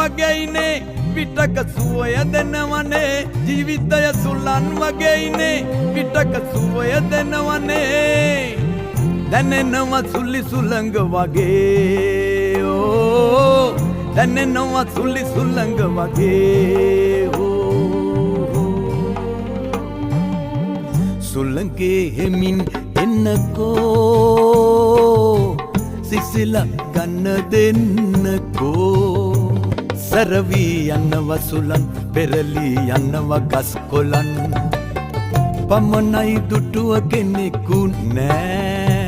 වගේයිනේ පිටක සුවය දෙනවනේ ජීවිතය සුලන් වගේයිනේ පිටක සුවය දෙනවනේ දැනෙනවා සුලි සුලංග වගේ ඕ දැනෙනවා සුලි සුලංග වගේ සුලංගේ හෙමින් එන්නකෝ සිසිල ගන්න දෙන්නකෝ සරවී යන්නව සුලන් පෙරලී යන්නව ගස් කොලන් පමණයි දුටුව කෙනෙකු නෑ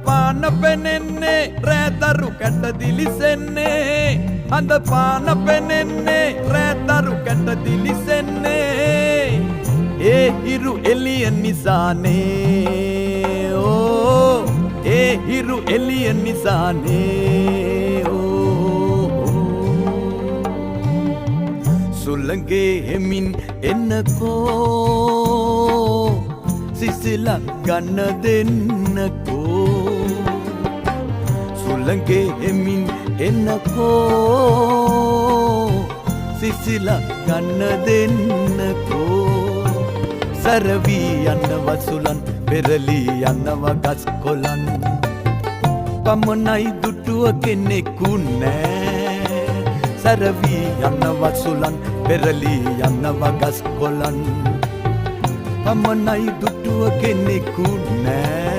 පාන පෙනෙන්නේ රෑදරු කැට දිලිසෙන්නේ හඳ පාන පෙනෙන්නේ රෑදරු කැට දිලිසෙන්නේ ඒ හිරු එළිය නිසානේ ඕ ඒ හිරු එළිය නිසානේ ඕ සුලංගේ හෙමින් එන්නකෝ සිසිල ගන්න දෙන්නකෝ සුලංගේ හෙමින් එන්නකෝ සිසිල ගන්න දෙන්නකෝ සරවී යන්නව සුලන් පෙරලී යන්නව ගස් කොලන් පමණයි දුටුව කෙනෙකු නෑ සරවී යන්නව සුලන් පෙරලී යන්නව ගස් කොලන් පමණයි දුටුව කෙනෙකු නෑ